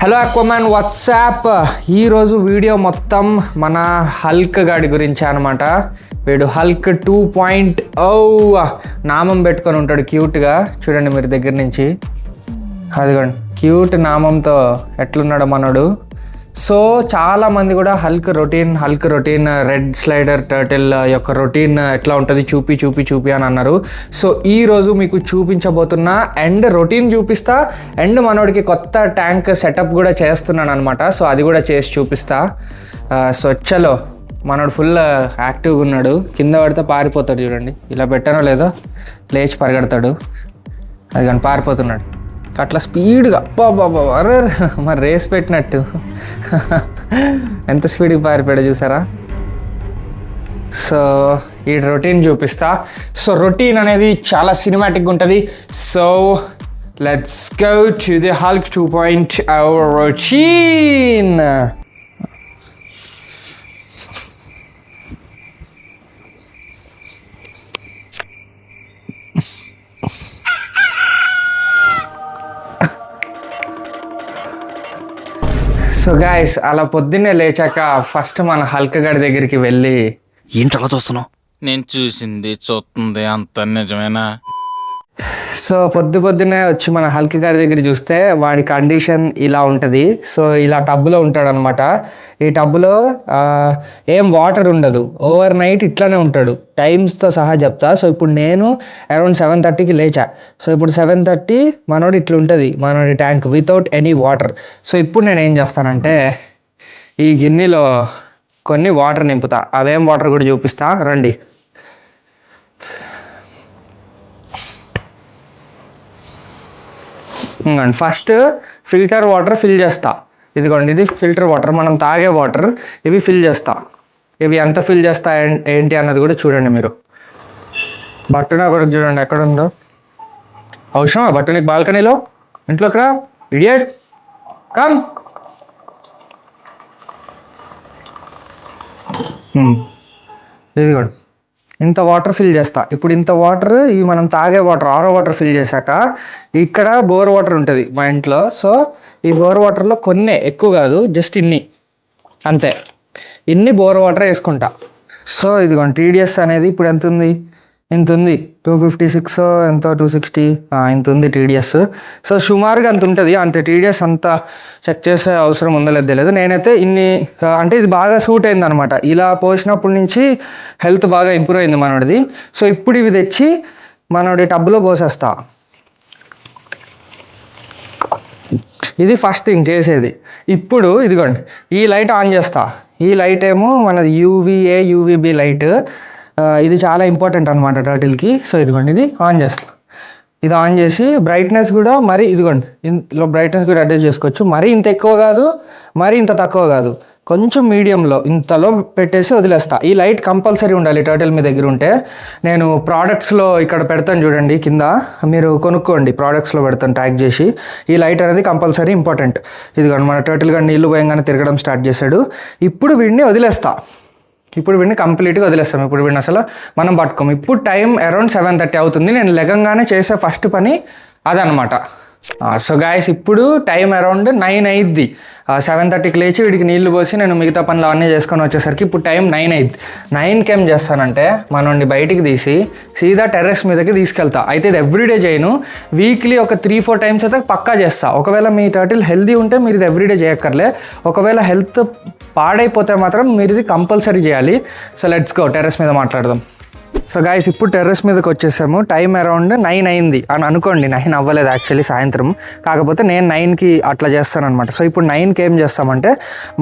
Hello Aquaman WhatsApp. ఈరోజు video మొత్తం మన హల్క్ గాడి గురించి అనమాట. వీడు హల్క్ 2.0 నామం పెట్టుకొని ఉంటాడు క్యూట్గా. చూడండి మీరు దగ్గర నుంచి, అదిగోండి క్యూట్ నామంతో ఎట్లున్నాడు మనోడు. సో చాలామంది కూడా Hulk routine red slider turtle యొక్క రొటీన్ ఎట్లా ఉంటుంది చూపి అని అన్నారు. సో ఈరోజు మీకు చూపించబోతున్న అండ్ రొటీన్ చూపిస్తా, అండ్ మనోడికి కొత్త ట్యాంక్ సెటప్ కూడా చేస్తున్నాను అనమాట. సో అది కూడా చేసి చూపిస్తా. సో చలో, మనోడు ఫుల్ యాక్టివ్గా ఉన్నాడు. కింద పడితే పారిపోతాడు. చూడండి, ఇలా పెట్టానో లేదో లేచి పరిగెడతాడు. అది కానీ పారిపోతున్నాడు అట్లా స్పీడ్గా. అరే మరి రేస్ పెట్టినట్టు ఎంత స్పీడ్గా పారిపోయాడు చూసారా. సో ఈ రొటీన్ చూపిస్తా. సో రొటీన్ అనేది చాలా సినిమాటిక్గా ఉంటుంది. So let's go to the Hulk 2.0 routine. So guys, అలా పొద్దున్నే లేచాక ఫస్ట్ మన హల్క్ గడి దగ్గరికి వెళ్ళి, ఏంటి అలా చూస్తున్నావు? నేను చూస్తుంది అంత నిజమేనా? సో పొద్దున్నే వచ్చి మన హల్క్ గారి దగ్గర చూస్తే వాడి కండిషన్ ఇలా ఉంటుంది. సో ఇలా టబ్లో ఉంటాడు అనమాట. ఈ టబ్లో ఏం వాటర్ ఉండదు. ఓవర్ నైట్ ఇట్లానే ఉంటాడు. టైమ్స్తో సహా చెప్తా. సో ఇప్పుడు నేను అరౌండ్ 7:30కి లేచా. సో ఇప్పుడు 7:30 మనోడు ఇట్లా ఉంటుంది మనోడి tank without any water. So ఇప్పుడు నేను ఏం చేస్తానంటే ఈ గిన్నెలో కొన్ని వాటర్ నింపుతా. అవేం వాటర్ కూడా చూపిస్తా రండి. ఫస్ట్ ఫిల్టర్ వాటర్ ఫిల్ చేస్తా. ఇదిగోండి, ఇది ఫిల్టర్ వాటర్, మనం తాగే వాటర్. ఇవి ఫిల్ చేస్తా. ఇవి ఎంత ఫిల్ చేస్తా ఏంటి అన్నది కూడా చూడండి మీరు. బట్టన కూడా చూడండి ఎక్కడ ఉందో. అవసరమా బట్టు నీకు బాల్కనీలో? ఇంట్లోకి రా ఇడియట్, కమ్. ఇదిగోండి, ఇంత వాటర్ ఫిల్ చేస్తా. ఇప్పుడు ఇంత వాటర్ ఇవి మనం తాగే వాటర్, ఆరో వాటర్ ఫిల్ చేశాక ఇక్కడ బోర్ వాటర్ ఉంటుంది మా ఇంట్లో. సో ఈ బోర్ వాటర్లో కొన్ని, ఎక్కువ కాదు, జస్ట్ ఇన్ని అంతే. ఇన్ని బోర్ వాటర్ వేసుకుంటా. సో ఇదిగోండి, టీడీఎస్ అనేది ఇప్పుడు ఎంత ఉంది? ఇంత ఉంది. 256 ఎంతో 260 ఇంత ఉంది టీడీఎస్. సో సుమారుగా అంత ఉంటుంది. అంతే టీడీఎస్ అంత చెక్ చేసే అవసరం ఉందో లేదో తెలియదు. నేనైతే ఇన్ని, అంటే ఇది బాగా సూట్ అయింది అనమాట. ఇలా పోసినప్పటి నుంచి హెల్త్ బాగా ఇంప్రూవ్ అయింది మనోడిది. సో ఇప్పుడు ఇవి తెచ్చి మనోడి టబ్లో పోసేస్తా. ఇది ఫస్ట్ థింగ్ చేసేది. ఇప్పుడు ఇదిగోండి, ఈ లైట్ ఆన్ చేస్తా. ఈ లైట్ ఏమో మనది యూవీబీ లైట్. ఇది చాలా ఇంపార్టెంట్ అనమాట టర్టిల్కి. సో ఇదిగోండి, ఇది ఆన్ చేస్తా. ఇది ఆన్ చేసి బ్రైట్నెస్ కూడా మరి ఇదిగోండి, ఇందులో బ్రైట్నెస్ కూడా అడ్జస్ట్ చేసుకోవచ్చు. మరీ ఇంత ఎక్కువ కాదు, మరీ ఇంత తక్కువ కాదు, కొంచెం మీడియంలో ఇంతలో పెట్టేసి వదిలేస్తా. ఈ లైట్ కంపల్సరీ ఉండాలి టర్టిల్ మీ దగ్గర ఉంటే. నేను ప్రోడక్ట్స్లో ఇక్కడ పెడతాను చూడండి, కింద మీరు కొనుక్కోండి. ప్రోడక్ట్స్లో పెడతాను ట్యాగ్ చేసి. ఈ లైట్ అనేది కంపల్సరీ ఇంపార్టెంట్. ఇదిగోండి, మన టర్టిల్ గారు నీళ్లు పోయంగానే తిరగడం స్టార్ట్ చేశాడు. ఇప్పుడు వీడిని వదిలేస్తా. ఇప్పుడు వీడిని కంప్లీట్గా వదిలేస్తాం. ఇప్పుడు వీడిని అసలు మనం పట్టుకోము. ఇప్పుడు టైం అరౌండ్ 7:30 అవుతుంది. నేను లెగంగానే చేసే ఫస్ట్ పని అదనమాట. సో గాయస్, ఇప్పుడు టైం అరౌండ్ 9 అయ్యిద్ది. 7:30కి లేచి వీడికి నీళ్లు పోసి నేను మిగతా పనులు అవన్నీ చేసుకొని వచ్చేసరికి ఇప్పుడు టైం 9 అయ్యిద్ది. 9కి ఏం చేస్తానంటే మనోడిని బయటికి తీసి సీదా టెర్రస్ మీదకి తీసుకెళ్తా. అయితే ఇది ఎవ్రీడే చేయను, వీక్లీ ఒక 3-4 టైమ్స్ అయితే పక్కా చేస్తా. ఒకవేళ మీ టర్టిల్ హెల్దీ ఉంటే మీరు ఇది ఎవ్రీడే చేయక్కర్లే. ఒకవేళ హెల్త్ పాడైపోతే మాత్రం మీరు ఇది కంపల్సరీ చేయాలి. సో లెట్స్ గో, టెర్రస్ మీద మాట్లాడదాం. సో గాయస్, ఇప్పుడు టెర్రస్ మీదకి వచ్చేసాము. టైం అరౌండ్ 9 అయింది అని అనుకోండి. 9 అవ్వలేదు యాక్చువల్లీ, సాయంత్రం. కాకపోతే నేను 9కి అట్లా చేస్తాను అనమాట. సో ఇప్పుడు 9కి ఏం చేస్తామంటే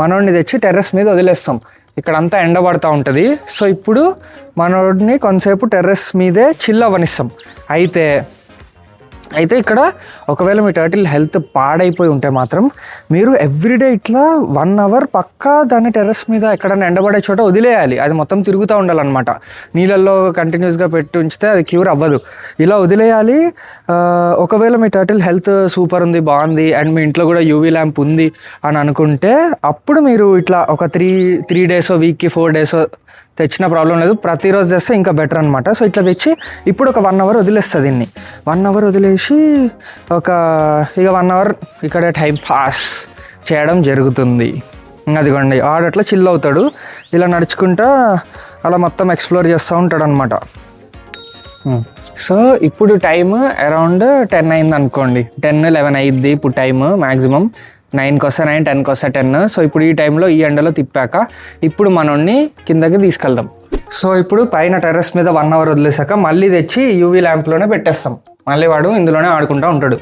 మనోడిని తెచ్చి టెర్రస్ మీద వదిలేస్తాం. ఇక్కడంతా ఎండబడుతూ ఉంటుంది. సో ఇప్పుడు మనోడిని కొంతసేపు టెర్రస్ మీదే చిల్ అవ్వనిస్తాం. అయితే ఇక్కడ ఒకవేళ మీ టర్టిల్ హెల్త్ పాడైపోయి ఉంటే మాత్రం మీరు ఎవ్రీడే ఇట్లా 1 అవర్ పక్కా దాన్ని టెర్రస్ మీద ఎక్కడైనా ఎండబడే చోట వదిలేయాలి. అది మొత్తం తిరుగుతూ ఉండాలన్నమాట. నీళ్ళల్లో కంటిన్యూస్గా పెట్టి ఉంచితే అది క్యూర్ అవ్వదు. ఇలా వదిలేయాలి. ఒకవేళ మీ టర్టిల్ హెల్త్ సూపర్ ఉంది, బాగుంది, అండ్ మీ ఇంట్లో కూడా యూవీ ల్యాంప్ ఉంది అని అనుకుంటే అప్పుడు మీరు ఇట్లా ఒక 3 డేసో వీక్కి 4 డేసో తెచ్చిన ప్రాబ్లం లేదు. ప్రతిరోజు చేస్తే ఇంకా బెటర్ అనమాట. సో ఇట్లా తెచ్చి ఇప్పుడు ఒక 1 అవర్ వదిలేస్తుంది. దీన్ని 1 అవర్ వదిలేసి ఇక 1 అవర్ ఇక్కడ టైం పాస్ చేయడం జరుగుతుంది. అదిగోండి ఆడు అట్లా చిల్ అవుతాడు, ఇలా నడుచుకుంటా అలా మొత్తం ఎక్స్ప్లోర్ చేస్తూ ఉంటాడు అనమాట. సో ఇప్పుడు టైం అరౌండ్ 10 అయింది అనుకోండి, 10-11 అయ్యిద్ది ఇప్పుడు టైము. మ్యాక్సిమం 9కి వస్తా 9, 10కి వస్తా 10. సో ఇప్పుడు ఈ టైంలో ఈ ఎండలో తిప్పాక ఇప్పుడు మనోడిని కిందకి తీసుకెళ్దాం. సో ఇప్పుడు పైన టెర్రస్ మీద 1 అవర్ వదిలేసాక మళ్ళీ తెచ్చి యూవీ ల్యాంప్లోనే పెట్టేస్తాం. మళ్ళీ వాడు ఇందులోనే ఆడుకుంటూ ఉంటాడు.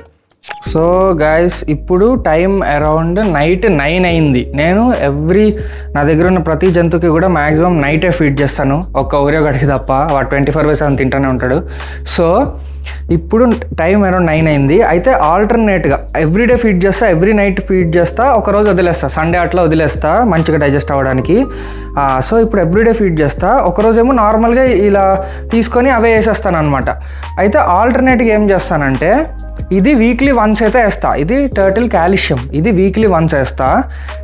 సో గైస్ ఇప్పుడు టైం అరౌండ్ నైట్ 9 అయింది. నేను నా దగ్గర ఉన్న ప్రతి జంతువుకి కూడా మ్యాక్సిమం నైటే ఫీడ్ చేస్తాను, ఒక్క ఊరే గడికి తప్ప. వాడు 24/7 తింటూనే ఉంటాడు. సో ఇప్పుడు టైం అరౌండ్ 9 అయింది. అయితే ఆల్టర్నేట్గా ఎవ్రీడే ఫీడ్ చేస్తా, ఎవ్రీ నైట్ ఫీడ్ చేస్తా, ఒకరోజు వదిలేస్తా, సండే అట్లా వదిలేస్తా మంచిగా డైజెస్ట్ అవ్వడానికి. సో ఇప్పుడు ఎవ్రీడే ఫీడ్ చేస్తా, ఒకరోజేమో నార్మల్గా ఇలా తీసుకొని అవే వేసేస్తాను అనమాట. అయితే ఆల్టర్నేట్గా ఏం చేస్తానంటే ఇది వీక్లీ వన్స్ అయితే వేస్తా. ఇది టర్టిల్ కాల్షియం, ఇది వీక్లీ వన్స్ వేస్తా.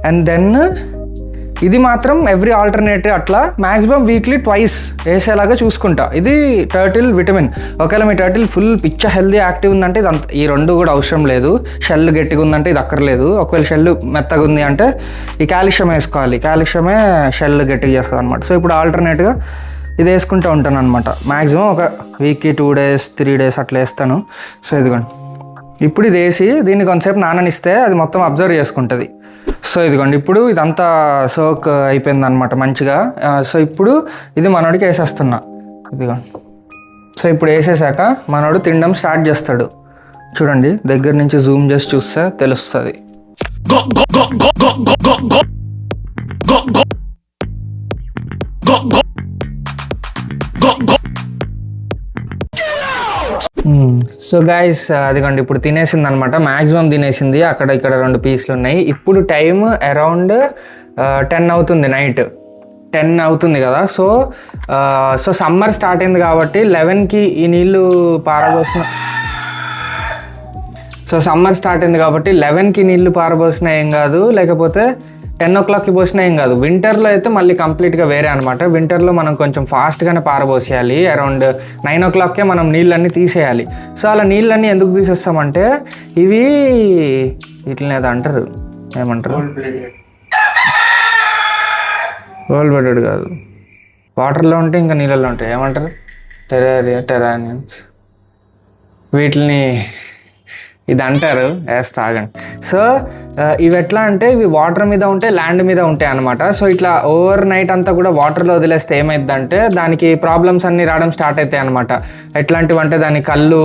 అండ్ దెన్ ఇది మాత్రం ఎవ్రీ ఆల్టర్నేటివ్ అట్లా మ్యాక్సిమం వీక్లీ ట్వైస్ వేసేలాగా చూసుకుంటా. ఇది టర్టిల్ విటమిన్. ఒకవేళ మీ టర్టిల్ ఫుల్ పిచ్చ హెల్దీ యాక్టివ్ ఉందంటే ఇది అంత, ఈ రెండు కూడా అవసరం లేదు. షెల్ గట్టిగా ఉందంటే ఇది అక్కర్లేదు. ఒకవేళ షెల్ మెత్తగా ఉంది అంటే ఈ కాల్షియం వేసుకోవాలి, కాల్షియమే షెల్ గట్టిగా చేస్తుంది అనమాట. సో ఇప్పుడు ఆల్టర్నేట్గా ఇది వేసుకుంటూ ఉంటాను అనమాట. మ్యాక్సిమం ఒక వీక్కి 2 days 3 days అట్లా వేస్తాను. సో ఇదిగోండి ఇప్పుడు ఇది వేసి దీన్ని కొంతసేపు నాననిస్తే అది మొత్తం అబ్జర్వ్ చేసుకుంటుంది. సో ఇదిగోండి ఇప్పుడు ఇదంతా సోక్ అయిపోయింది అనమాట మంచిగా. సో ఇప్పుడు ఇది మనోడికి వేసేస్తున్నా, ఇదిగోండి. సో ఇప్పుడు వేసేసాక మనోడు తినడం స్టార్ట్ చేస్తాడు. చూడండి దగ్గర నుంచి జూమ్ చేసి చూస్తే తెలుస్తుంది. సో గైస్ అదిగోండి ఇప్పుడు తినేసింది అనమాట, మ్యాక్సిమం తినేసింది. అక్కడ ఇక్కడ 2 పీసులు ఉన్నాయి. ఇప్పుడు టైం అరౌండ్ 10 అవుతుంది, నైట్ 10 అవుతుంది కదా. సో సమ్మర్ స్టార్ట్ అయింది కాబట్టి 11కి ఈ నీళ్ళు పారబోసిన నీళ్ళు పారబోసినా ఏం కాదు, లేకపోతే 10 o'clockకి పోసినా ఏం కాదు. వింటర్లో అయితే మళ్ళీ కంప్లీట్గా వేరే అనమాట. వింటర్లో మనం కొంచెం ఫాస్ట్గానే పారబోసేయాలి. అరౌండ్ 9 o'clockకే మనం నీళ్ళన్నీ తీసేయాలి. సో అలా నీళ్ళన్నీ ఎందుకు తీసేస్తామంటే ఇవి వీటిని ఏదో అంటారు, ఏమంటారు, గోల్డ్ బ్లడెడ్ కాదు, వాటర్లో ఉంటే ఇంకా నీళ్ళల్లో ఉంటాయి, ఏమంటారు, టెరానియన్స్, వీటిని ఇది అంటారు, వేస్తా ఆగండి. సో ఇవి ఎట్లా అంటే ఇవి వాటర్ మీద ఉంటాయి, ల్యాండ్ మీద ఉంటాయి అనమాట. సో ఇట్లా ఓవర్ నైట్ అంతా కూడా వాటర్లో వదిలేస్తే ఏమైందంటే దానికి ప్రాబ్లమ్స్ అన్నీ రావడం స్టార్ట్ అవుతాయి అనమాట. ఎట్లాంటివి అంటే దాని కళ్ళు,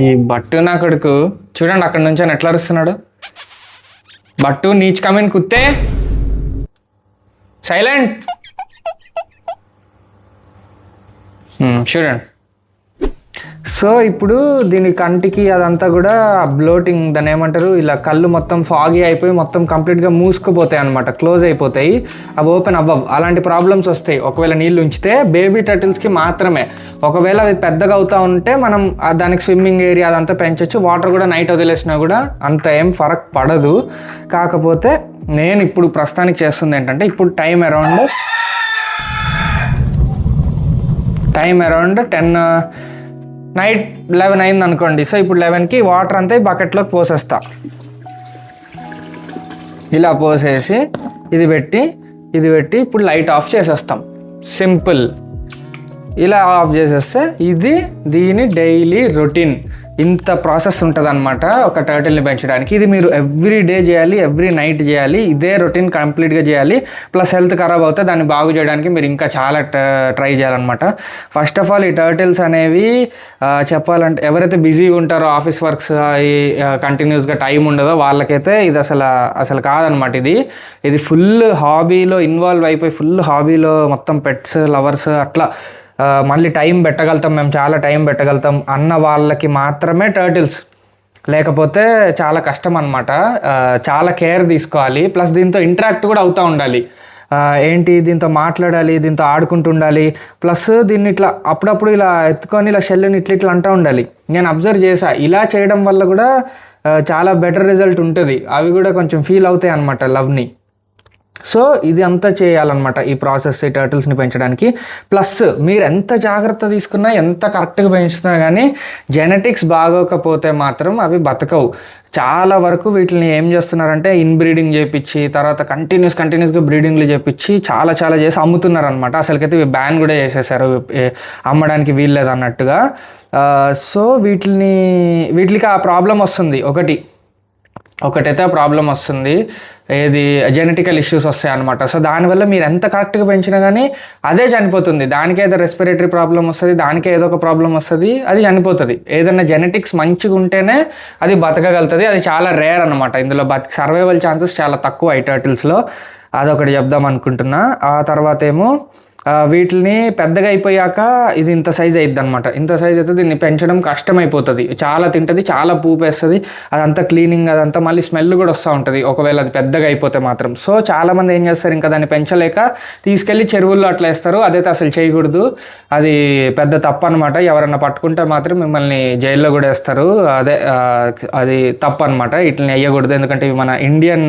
ఈ బట్టు నా కొడుకు చూడండి అక్కడ నుంచి అని ఎట్లా అరుస్తున్నాడు. బట్టు నీచ్ కమిన్ కుత్తే సైలెంట్. చూడండి. సో ఇప్పుడు దీని కంటికి అదంతా కూడా బ్లోటింగ్, దాన్ని ఏమంటారు, ఇలా కళ్ళు మొత్తం ఫాగీ అయిపోయి మొత్తం కంప్లీట్గా మూసుకుపోతాయి అనమాట, క్లోజ్ అయిపోతాయి, అవి ఓపెన్ అవ్వవు. అలాంటి ప్రాబ్లమ్స్ వస్తాయి ఒకవేళ నీళ్ళు ఉంచితే. బేబీ టర్టిల్స్కి మాత్రమే. ఒకవేళ అవి పెద్దగా అవుతూ ఉంటే మనం దానికి స్విమ్మింగ్ ఏరియా అదంతా పెంచవచ్చు. వాటర్ కూడా నైట్ వదిలేసినా కూడా అంత ఏం ఫరక్ పడదు. కాకపోతే నేను ఇప్పుడు ప్రస్తుతానికి చేస్తుంది ఏంటంటే ఇప్పుడు టైం అరౌండ్ 10 నైట్ 11 అయింది అనుకోండి. సో ఇప్పుడు 11కి వాటర్ అంతా బకెట్లోకి పోసేస్తా. ఇలా పోసేసి ఇది పెట్టి ఇప్పుడు లైట్ ఆఫ్ చేసేస్తాం. సింపుల్. ఇలా ఆఫ్ చేసేస్తే ఇది దీని డైలీ రొటీన్. ఇంత ప్రాసెస్ ఉంటుంది అనమాట ఒక టర్టిల్ని పెంచడానికి. ఇది మీరు ఎవ్రీ డే చేయాలి, ఎవ్రీ నైట్ చేయాలి. ఇదే రొటీన్ కంప్లీట్గా చేయాలి. ప్లస్ హెల్త్ ఖరాబ్ అవుతే దాన్ని బాగు చేయడానికి మీరు ఇంకా చాలా ట్రై చేయాలన్నమాట. ఫస్ట్ ఆఫ్ ఆల్ ఈ టర్టిల్స్ అనేవి చెప్పాలంటే ఎవరైతే బిజీగా ఉంటారో, ఆఫీస్ వర్క్స్ కంటిన్యూస్గా టైం ఉండదో వాళ్ళకైతే ఇది అసలు కాదనమాట. ఇది ఫుల్ హాబీలో ఇన్వాల్వ్ అయిపోయి ఫుల్ హాబీలో మొత్తం పెట్స్ లవర్స్ అట్లా మళ్ళీ టైం పెట్టగలుగుతాం, మేము చాలా టైం పెట్టగలుగుతాం అన్న వాళ్ళకి మాత్రమే టర్టిల్స్. లేకపోతే చాలా కష్టం అనమాట. చాలా కేర్ తీసుకోవాలి. ప్లస్ దీంతో ఇంటరాక్ట్ కూడా అవుతూ ఉండాలి. దీంతో మాట్లాడాలి, దీంతో ఆడుకుంటూ ఉండాలి. ప్లస్ దీన్ని ఇట్లా అప్పుడప్పుడు ఇలా ఎత్తుకొని ఇలా షెల్ని ఇట్లా అంటూ ఉండాలి. నేను అబ్జర్వ్ చేసా, ఇలా చేయడం వల్ల కూడా చాలా బెటర్ రిజల్ట్ ఉంటుంది. అవి కూడా కొంచెం ఫీల్ అవుతాయి అన్నమాట లవ్ని. సో ఇది అంతా చేయాలన్నమాట ఈ ప్రాసెస్ ఈ టర్టిల్స్ని పెంచడానికి. ప్లస్ మీరు ఎంత జాగ్రత్త తీసుకున్నా ఎంత కరెక్ట్గా పెంచుతున్నా కానీ జెనెటిక్స్ బాగోకపోతే మాత్రం అవి బతకవు. చాలా వరకు వీటిని ఏం చేస్తున్నారంటే ఇన్బ్రీడింగ్ చేయించి తర్వాత కంటిన్యూస్గా బ్రీడింగ్లు చేయించి చాలా చేసి అమ్ముతున్నారు అనమాట. అసలుకైతే ఇవి బ్యాన్ కూడా చేసేసారు, అమ్మడానికి వీల్లేదు అన్నట్టుగా. సో వీటికి ఆ ప్రాబ్లం వస్తుంది. ఒకటైతే ఆ ప్రాబ్లం వస్తుంది, ఏది జెనెటికల్ ఇష్యూస్ వస్తాయి అనమాట. సో దానివల్ల మీరు ఎంత కరెక్ట్గా పెంచినా కానీ అదే చనిపోతుంది. దానికే ఏదో రెస్పిరేటరీ ప్రాబ్లం వస్తుంది, దానికే ఏదో ఒక ప్రాబ్లం వస్తుంది, అది చనిపోతుంది. ఏదైనా జెనెటిక్స్ మంచిగా ఉంటేనే అది బతకగలుగుతుంది. అది చాలా రేర్ అనమాట. ఇందులో సర్వైవల్ ఛాన్సెస్ చాలా తక్కువ ఈ టర్టిల్స్లో. అదొకటి చెప్దాం అనుకుంటున్నా. ఆ తర్వాత ఏమో వీటిని పెద్దగా అయిపోయాక ఇది ఇంత సైజ్ అయిద్ది అనమాట. ఇంత సైజ్ అయితే దీన్ని పెంచడం కష్టమైపోతుంది. చాలా తింటుంది, చాలా పూపు వేస్తుంది, అదంతా క్లీనింగ్ అదంతా మళ్ళీ స్మెల్ కూడా వస్తూ ఉంటుంది ఒకవేళ అది పెద్దగా అయిపోతే మాత్రం. సో చాలామంది ఏం చేస్తారు, ఇంకా దాన్ని పెంచలేక తీసుకెళ్ళి చెరువుల్లో అట్లా వేస్తారు. అదైతే అసలు చేయకూడదు, అది పెద్ద తప్పు అనమాట. ఎవరన్నా పట్టుకుంటే మాత్రం మిమ్మల్ని జైల్లో కూడా వేస్తారు. అది తప్పు అనమాట, ఇట్లని వేయకూడదు. ఎందుకంటే ఇవి మన ఇండియన్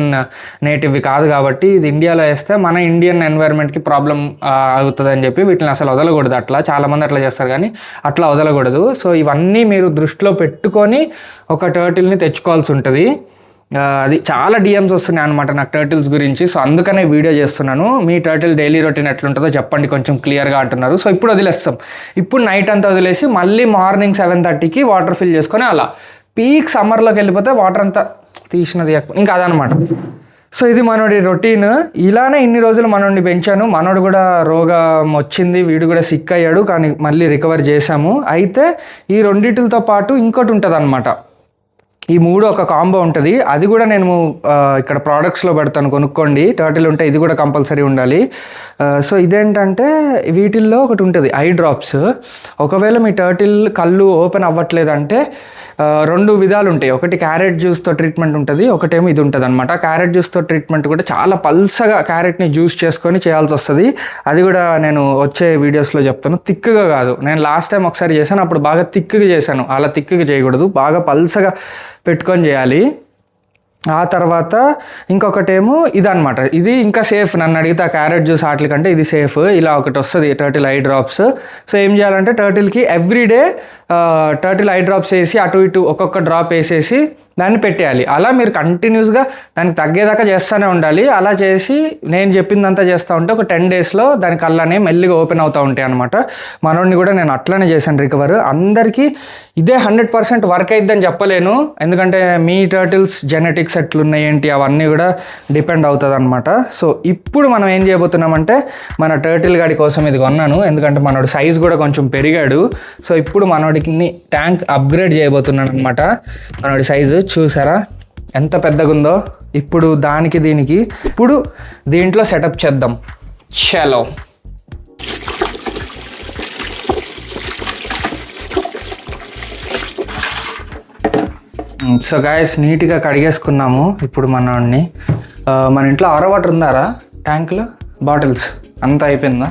నేటివ్వి కాదు కాబట్టి ఇది ఇండియాలో వేస్తే మన ఇండియన్ ఎన్వైర్న్మెంట్కి ప్రాబ్లం అవుతుందని చెప్పి వీటిని అసలు వదలకూడదు. అట్లా చాలామంది అట్లా చేస్తారు కానీ అట్లా వదలకూడదు. సో ఇవన్నీ మీరు దృష్టిలో పెట్టుకొని ఒక టర్టిల్ని తెచ్చుకోవాల్సి ఉంటుంది. అది చాలా డిఎమ్స్ వస్తున్నాయి అనమాట నాకు టర్టిల్స్ గురించి. సో అందుకనే వీడియో చేస్తున్నాను. మీ టర్టిల్ డైలీ రొటీన్ ఎట్లుంటుందో చెప్పండి కొంచెం క్లియర్గా అంటున్నారు. సో ఇప్పుడు వదిలేస్తాం, ఇప్పుడు నైట్ అంతా వదిలేసి మళ్ళీ మార్నింగ్ 7:30కి వాటర్ ఫిల్ చేసుకొని అలా పీక్ సమ్మర్లోకి వెళ్ళిపోతే వాటర్ అంతా తీసినది ఇంకా అదనమాట. సో ఇది మనోడి రొటీన్. ఇలానే ఇన్ని రోజులు మనోడిని పెంచాను. మనోడు కూడా రోగం వచ్చింది, వీడు కూడా సిక్ అయ్యాడు, కానీ మళ్ళీ రికవర్ చేశాము. అయితే ఈ రెండిటితో పాటు ఇంకోటి ఉంటుంది అనమాట. ఈ మూడు ఒక కాంబో ఉంటుంది. అది కూడా నేను ఇక్కడ ప్రోడక్ట్స్లో పెడతాను, కొనుక్కోండి. టర్టిల్ ఉంటే ఇది కూడా కంపల్సరీ ఉండాలి. సో ఇదేంటంటే వీటిల్లో ఒకటి ఉంటుంది ఐ డ్రాప్స్. ఒకవేళ మీ టర్టిల్ కళ్ళు ఓపెన్ అవ్వట్లేదంటే 2 విధాలు ఉంటాయి. ఒకటి క్యారెట్ జ్యూస్తో ట్రీట్మెంట్ ఉంటుంది, ఒకటేమో ఇది ఉంటుంది అనమాట. క్యారెట్ జ్యూస్తో ట్రీట్మెంట్ కూడా చాలా పల్సగా క్యారెట్ని జ్యూస్ చేసుకొని చేయాల్సి వస్తుంది. అది కూడా నేను వచ్చే వీడియోస్లో చెప్తాను. థిక్గా కాదు, నేను లాస్ట్ టైం ఒకసారి చేశాను, అప్పుడు బాగా థిక్గా చేశాను. అలా థిక్గా చేయకూడదు, బాగా పల్సగా పెట్టుకొని చేయాలి. ఆ తర్వాత ఇంకొకటేమో ఇదనమాట. ఇది ఇంకా సేఫ్, నన్ను అడిగితే ఆ క్యారెట్ జ్యూస్ వాటి కంటే ఇది సేఫ్. ఇలా ఒకటి వస్తుంది టర్టిల్ ఐ డ్రాప్స్. సో ఏం చేయాలంటే టర్టిల్కి ఎవ్రీడే టర్టిల్ ఐ డ్రాప్స్ వేసి అటు ఇటు ఒక్కొక్క డ్రాప్ వేసేసి దాన్ని పెట్టేయాలి. అలా మీరు కంటిన్యూస్గా దానికి తగ్గేదాకా చేస్తూనే ఉండాలి. అలా చేసి నేను చెప్పిందంతా చేస్తూ ఉంటే ఒక 10 డేస్లో దాని కళ్ళనే మెల్లిగా ఓపెన్ అవుతూ ఉంటాయి అనమాట. మనోడిని కూడా నేను అట్లనే చేశాను రికవర్. అందరికీ ఇదే 100% వర్క్ అయిద్దని చెప్పలేను, ఎందుకంటే మీ టర్టిల్స్ జెనెటిక్స్ ఎట్లున్నాయి ఏంటి అవన్నీ కూడా డిపెండ్ అవుతుంది అనమాట. సో ఇప్పుడు మనం ఏం చేయబోతున్నామంటే మన టర్టిల్ గాడి కోసం ఇది కొన్నాను, ఎందుకంటే మనోడు సైజ్ కూడా కొంచెం పెరిగాడు. సో ఇప్పుడు మనోడికి ట్యాంక్ అప్గ్రేడ్ చేయబోతున్నాను అనమాట. మనోడి సైజు చూసారా ఎంత పెద్దగా ఉందో. ఇప్పుడు దీనికి ఇప్పుడు దీంట్లో సెటప్ చేద్దాం. చలో సో గాయస్ నీట్గా కడిగేసుకున్నాము. ఇప్పుడు మనోడిని మన ఇంట్లో ఆరో వాటర్ ఉందారా ట్యాంక్లో, బాటిల్స్ అంతా అయిపోయిందా?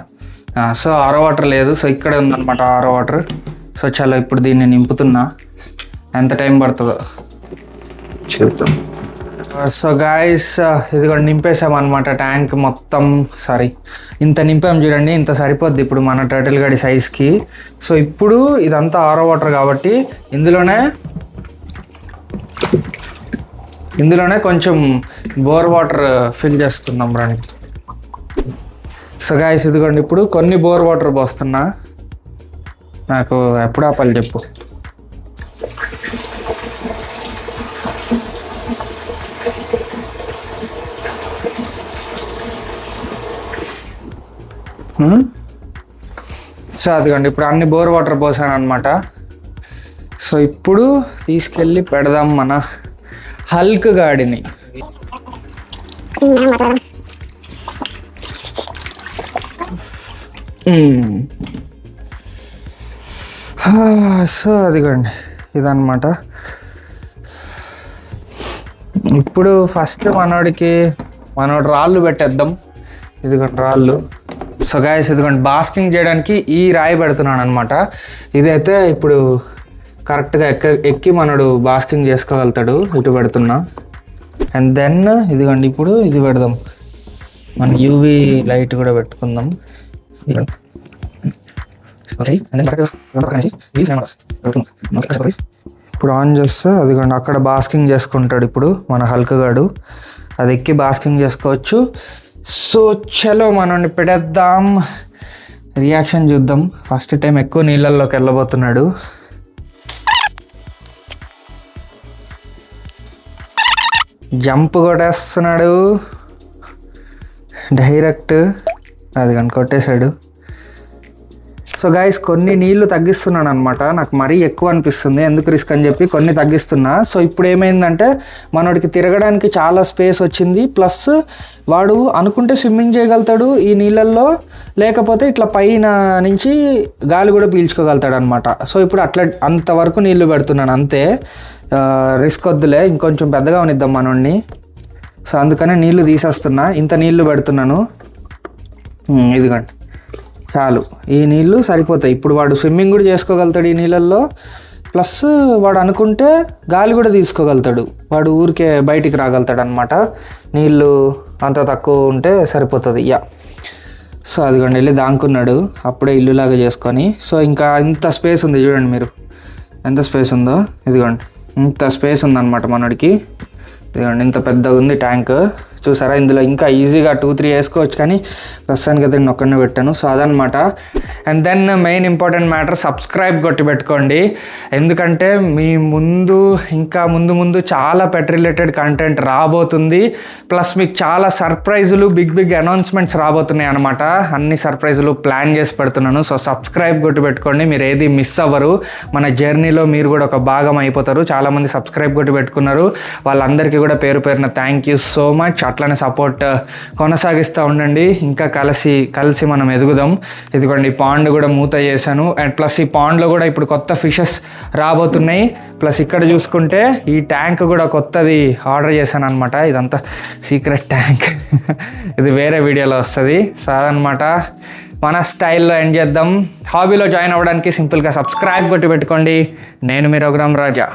సో ఆరో వాటర్ లేదు, సో ఇక్కడే ఉందన్నమాట ఆరో వాటర్. సో చలో ఇప్పుడు దీన్ని నింపుతున్నా, ఎంత టైం పడుతుందో చూద్దాం. సో గాయస్ ఇదిగోండి నింపేసామన్నమాట ట్యాంక్ మొత్తం. సారీ ఇంత నింపాం చూడండి, ఇంత సరిపోద్ది ఇప్పుడు మన టర్టిల్ గడి సైజ్కి. సో ఇప్పుడు ఇదంతా ఆరో వాటర్ కాబట్టి ఇందులోనే కొంచెం బోర్ వాటర్ ఫిల్ చేసుకుందాం రండి. సో గాయస్ ఇదిగోండి ఇప్పుడు కొన్ని బోర్ వాటర్ పోస్తున్నా. నాకు ఎప్పుడు ఆపాలి చెప్పు. సో అదిగోండి ఇప్పుడు అన్ని బోర్ వాటర్ పోసాను అనమాట. సో ఇప్పుడు తీసుకెళ్ళి పెడదాం మన హల్క్ గాడిని. సో అదిగోండి ఇదన్నమాట. ఇప్పుడు ఫస్ట్ మనోడు రాళ్ళు పెట్టేద్దాం. ఇదిగోండి రాళ్ళు. సో గాయస్ ఇదిగోండి బాస్కింగ్ చేయడానికి ఈ రాయి పెడుతున్నాను అనమాట. ఇదైతే ఇప్పుడు కరెక్ట్గా ఎక్కి మనోడు బాస్కింగ్ చేసుకోగలుగుతాడు. ఇటు పెడుతున్నా. అండ్ దెన్ ఇదిగోండి ఇప్పుడు ఇది పెడదాం. మన యూవి లైట్ కూడా పెట్టుకుందాం. ఇప్పుడు ఆన్ చేస్తే అదిగోండి అక్కడ బాస్కింగ్ చేసుకుంటాడు ఇప్పుడు మన హల్క్ గాడు. అది ఎక్కి బాస్కింగ్ చేసుకోవచ్చు. సో చలో మనం పెడేద్దాం, రియాక్షన్ చూద్దాం. ఫస్ట్ టైం ఎక్కువ నీళ్ళల్లోకి వెళ్ళబోతున్నాడు. జంప్ కొట్టేస్తున్నాడు డైరెక్ట్, అది కానీ కొట్టేశాడు. సో గైస్ కొన్ని నీళ్లు తగ్గిస్తున్నాను అనమాట, నాకు మరీ ఎక్కువ అనిపిస్తుంది, ఎందుకు రిస్క్ అని చెప్పి కొన్ని తగ్గిస్తున్నా. సో ఇప్పుడు ఏమైందంటే మనోడికి తిరగడానికి చాలా స్పేస్ వచ్చింది, ప్లస్ వాడు అనుకుంటే స్విమ్మింగ్ చేయగలుగుతాడు ఈ నీళ్ళల్లో, లేకపోతే ఇట్లా పైన నుంచి గాలి కూడా పీల్చుకోగలుగుతాడు అనమాట. సో ఇప్పుడు అట్లా అంతవరకు నీళ్లు పెడుతున్నాను అంతే, రిస్క్ వద్దులే, ఇంకొంచెం పెద్దగా ఉనిద్దాం మనోడిని. సో అందుకనే నీళ్లు తీసేస్తున్నా, ఇంత నీళ్లు పెడుతున్నాను. ఇదిగోండి చాలు, ఈ నీళ్ళు సరిపోతాయి. ఇప్పుడు వాడు స్విమ్మింగ్ కూడా చేసుకోగలుగుతాడు ఈ నీళ్ళల్లో, ప్లస్ వాడు అనుకుంటే గాలి కూడా తీసుకోగలుగుతాడు, వాడు ఊరికే బయటికి రాగలుగుతాడు అనమాట. నీళ్ళు అంత తక్కువ ఉంటే సరిపోతుంది. సో అదిగోండి వెళ్ళి దాంకున్నాడు అప్పుడే ఇల్లులాగా చేసుకొని. సో ఇంకా ఇంత స్పేస్ ఉంది చూడండి మీరు, ఎంత స్పేస్ ఉందో. ఇదిగోండి ఇంత స్పేస్ ఉందన్నమాట మనోడికి. ఇదిగోండి ఇంత పెద్దగా ఉంది ట్యాంక్, చూసారా? ఇందులో ఇంకా ఈజీగా 2-3 వేసుకోవచ్చు, కానీ ప్రస్తుతానికి అయితే నేను ఒక్కనే పెట్టాను. సో అదనమాట. And then main important matter, subscribe కొట్టి పెట్టుకోండి, ఎందుకంటే మీ ముందు ఇంకా ముందు చాలా పెట్ రిలేటెడ్ కంటెంట్ రాబోతుంది. ప్లస్ మీకు చాలా సర్ప్రైజులు, బిగ్ అనౌన్స్మెంట్స్ రాబోతున్నాయి అనమాట. అన్ని సర్ప్రైజులు ప్లాన్ చేసి పెడుతున్నాను. సో సబ్స్క్రైబ్ కొట్టి పెట్టుకోండి, మీరు ఏది మిస్ అవ్వరు. మన జర్నీలో మీరు కూడా ఒక భాగం అయిపోతారు. చాలామంది సబ్స్క్రైబ్ కొట్టి పెట్టుకున్నారు, వాళ్ళందరికీ కూడా పేరు పేరున థ్యాంక్ యూ సో మచ్. అట్లనే సపోర్ట్ కొనసాగిస్తూ ఉండండి, ఇంకా కలిసి మనం ఎదుగుదాం. ఇదిగోండి ఈ పాండ్ కూడా మూత చేశాను. అండ్ ప్లస్ ఈ పాండ్లో కూడా ఇప్పుడు కొత్త ఫిషెస్ రాబోతున్నాయి. ప్లస్ ఇక్కడ చూసుకుంటే ఈ ట్యాంక్ కూడా కొత్తది ఆర్డర్ చేశాను అనమాట. ఇదంతా సీక్రెట్ ట్యాంక్, ఇది వేరే వీడియోలో వస్తుంది. సో అదనమాట, మన స్టైల్లో ఎండ్ చేద్దాం. హాబీలో జాయిన్ అవ్వడానికి సింపుల్గా సబ్స్క్రైబ్ కొట్టి పెట్టుకోండి. నేను మీ రఘురామ్ రాజా.